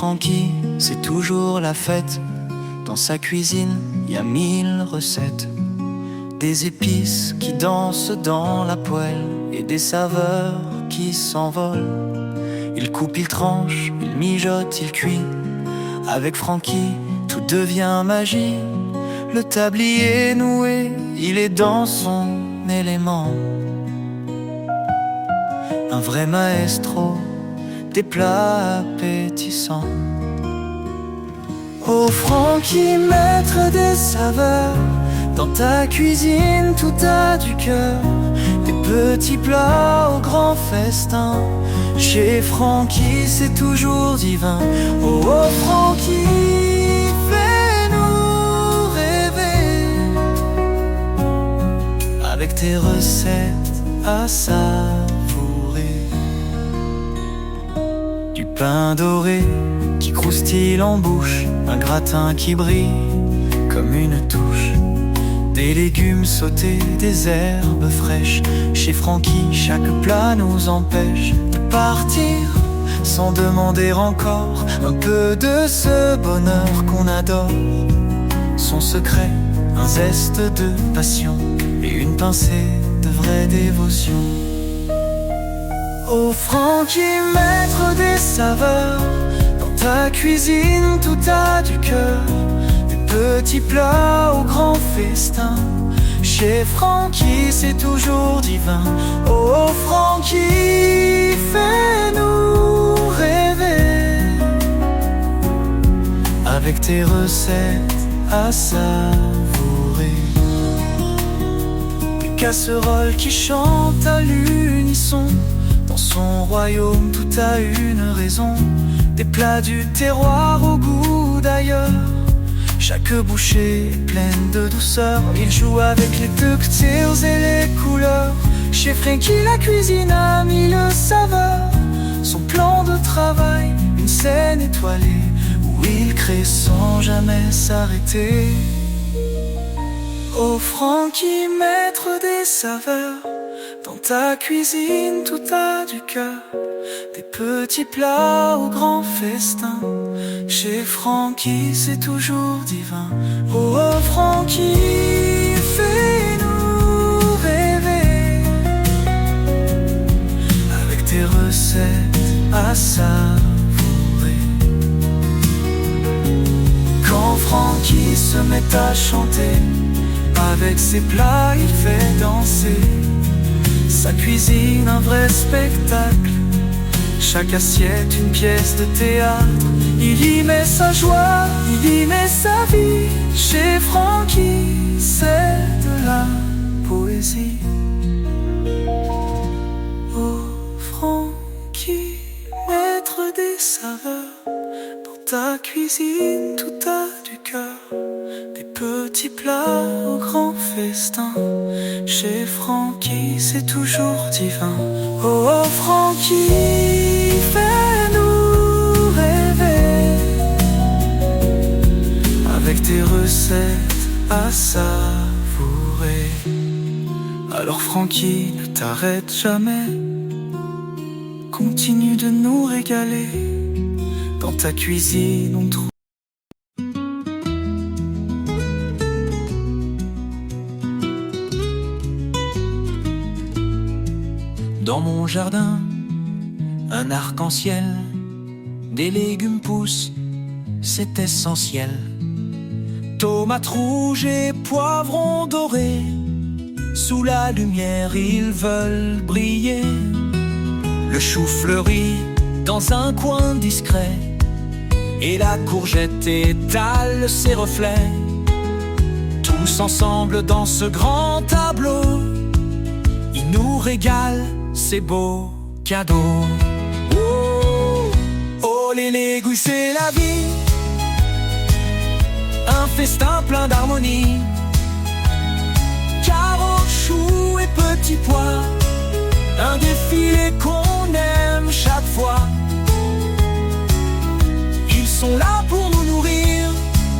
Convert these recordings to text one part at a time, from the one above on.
Francky, c'est toujours la fête. Dans sa cuisine, y a 1000 recettes. Des épices qui dansent dans la poêle et des saveurs qui s'envolent. Il coupe, il tranche, il mijote, il cuit. Avec Francky, tout devient magie. Le tablier noué, il est dans son élément. Un vrai maestro, des plats appétissants. Oh Francky, maître des saveurs, dans ta cuisine tout a du cœur. Des petits plats aux grands festins, chez Francky c'est toujours divin. Oh, oh Francky, fais-nous rêver avec tes recettes à savourer. Du pain doré qui croustille en bouche, un gratin qui brille comme une touche. Des légumes sautés, des herbes fraîches. Chez Francky, chaque plat nous empêche de partir sans demander encore un peu de ce bonheur qu'on adore. Son secret, un zeste de passion et une pincée de vraie dévotion. Oh Francky, maître des saveurs, dans ta cuisine tout a du cœur. Petits plats au grand festin, chez Francky c'est toujours divin. Oh Francky, fais-nous rêver avec tes recettes à savourer. Des casseroles qui chantent à l'unisson, dans son royaume tout a une raison. Des plats du terroir au goût d'ailleurs, chaque bouchée est pleine de douceur. Il joue avec les textures et les couleurs. Chez Francky la cuisine a 1000 saveurs. Son plan de travail, une scène étoilée où il crée sans jamais s'arrêter. Oh Francky, maître des saveurs, dans ta cuisine tout a du cœur. Des petits plats au grand festin, chez Francky c'est toujours divin. Oh, oh Francky, fais-nous rêver avec tes recettes à savourer. Quand Francky se met à chanter, avec ses plats il fait danser. Sa cuisine un vrai spectacle, chaque assiette une pièce de théâtre. Il y met sa joie, il y met sa vie. Chez Francky, c'est de la poésie. Oh Francky, maître des saveurs, dans ta cuisine tout a du cœur. Des petits plats au grand festin, chez Francky c'est toujours divin. Oh, oh Francky, fais-nous rêver avec tes recettes à savourer. Alors Francky, ne t'arrête jamais, continue de nous régaler. Dans ta cuisine on trouve dans mon jardin un arc-en-ciel. Des légumes poussent, c'est essentiel. Tomates rouges et poivrons dorés, sous la lumière ils veulent briller. Le chou fleurit dans un coin discret, et la courgette étale ses reflets. Tous ensemble dans ce grand tableau, ils nous régalent ces beaux cadeaux. Oh, oh les légumes c'est la vie, un festin plein d'harmonie. Carreaux, choux et petits pois, un défilé qu'on aime chaque fois. Ils sont là pour nous nourrir,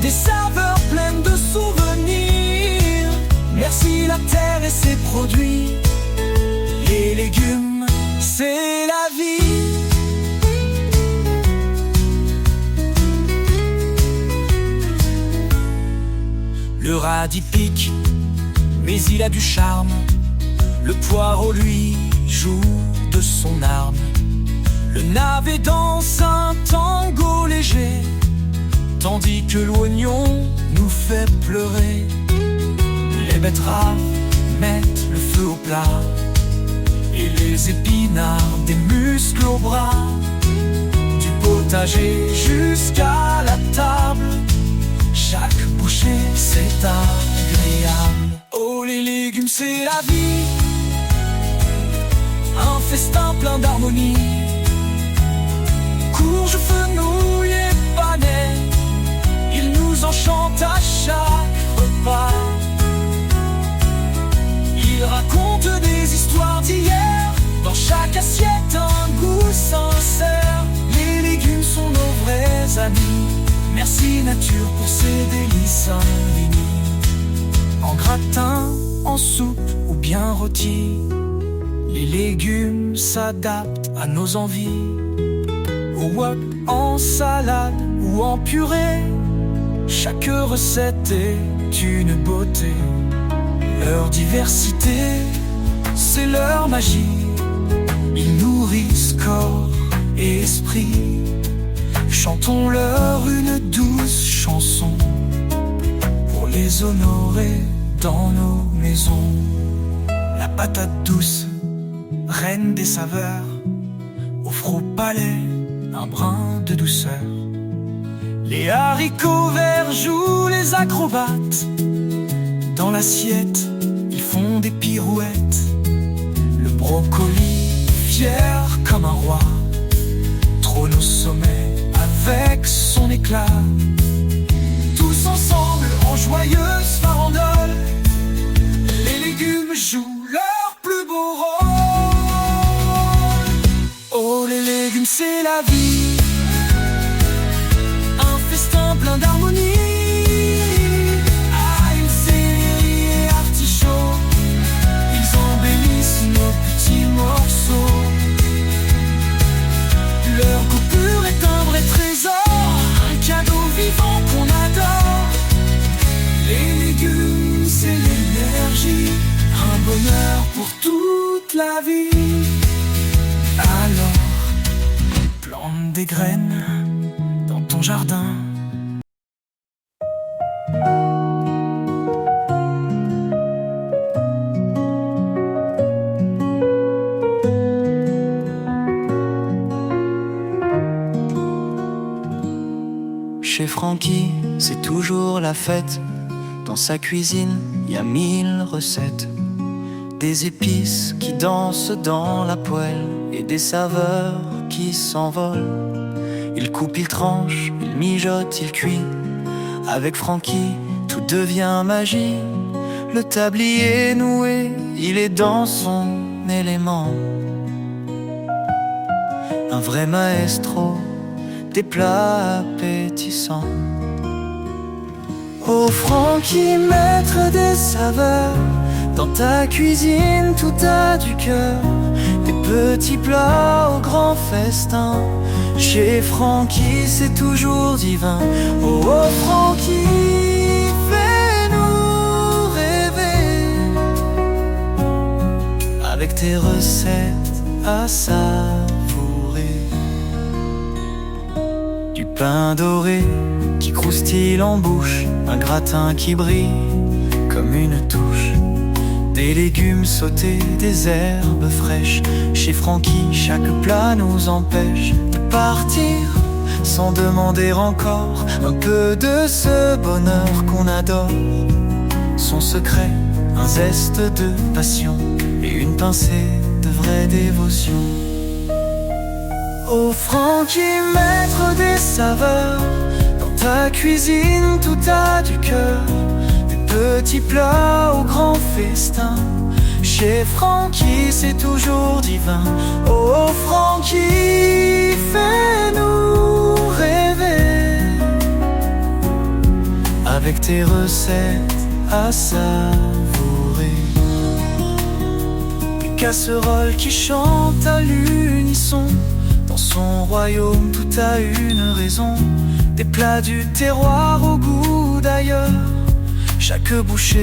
des saveurs pleines de souvenirs. Merci la terre et ses produits. Les légumes, c'est la vie. radis pique, mais il a du charme. Le poireau lui joue de son arme. Le navet danse un tango léger, tandis que l'oignon nous fait pleurer. Les betteraves mettent le feu au plat, et les épinards des muscles au bras. Du potager jusqu'à la table, chaque bouchée c'est agréable. Oh, les légumes c'est la vie, un festin plein d'harmonie. Courges, fenouil et panais, ils nous enchantent à chaque repas. Ils racontent des histoires d'hier, dans chaque assiette un goût sincère. Les légumes sont nos vrais amis, merci nature pour ces délices infinis. En gratin, en soupe ou bien rôti, les légumes s'adaptent à nos envies. Au wok, en salade ou en purée, chaque recette est une beauté. Leur diversité, c'est leur magie. Ils nourrissent corps et esprit. Chantons-leur une douce chanson pour les honorer dans nos maisons. La patate douce, reine des saveurs, offre au palais un brin de douceur. Les haricots verts jouent les acrobates, dans l'assiette ils font des pirouettes. Le brocoli, fier comme un roi, trône au sommet avec son éclat. Tous ensemble en joyeuse farandole, les légumes jouent leur plus beau rôle. Oh, les légumes c'est la vie, un festin plein d'harmonie. Ail, céleri et artichaut, ils embellissent nos petits morceaux. Leur goût pur est un vrai trésor, un cadeau vivant qu'on adore. Les légumes c'est l'énergie, un bonheur pour toute la vie. Alors, plante des graines dans ton jardin. Chez Francky, c'est toujours la fête. Dans sa cuisine, y a 1000 recettes. Des épices qui dansent dans la poêle et des saveurs qui s'envolent. Il coupe, il tranche, il mijote, il cuit. Avec Francky, tout devient magie. Le tablier noué, il est dans son élément. Un vrai maestro, des plats appétissants. Oh Francky, maître des saveurs, dans ta cuisine tout a du cœur. Des petits plats au grand festin, chez Francky c'est toujours divin. Oh, oh Francky, fais-nous rêver, avec tes recettes à savourer. Du pain doré qui croustille en bouche, un gratin qui brille comme une touche. Des légumes sautés, des herbes fraîches. Chez Francky, chaque plat nous empêche de partir sans demander encore un peu de ce bonheur qu'on adore. Son secret, un zeste de passion et une pincée de vraie dévotion. Oh Francky, maître des saveurs, dans ta cuisine tout a du cœur. Petits plats au grand festin, chez Francky c'est toujours divin. Oh Francky, fais-nous rêver, avec tes recettes à savourer. Des casseroles qui chantent à l'unisson, dans son royaume tout a une raison. Des plats du terroir au goût d'ailleurs, chaque bouchée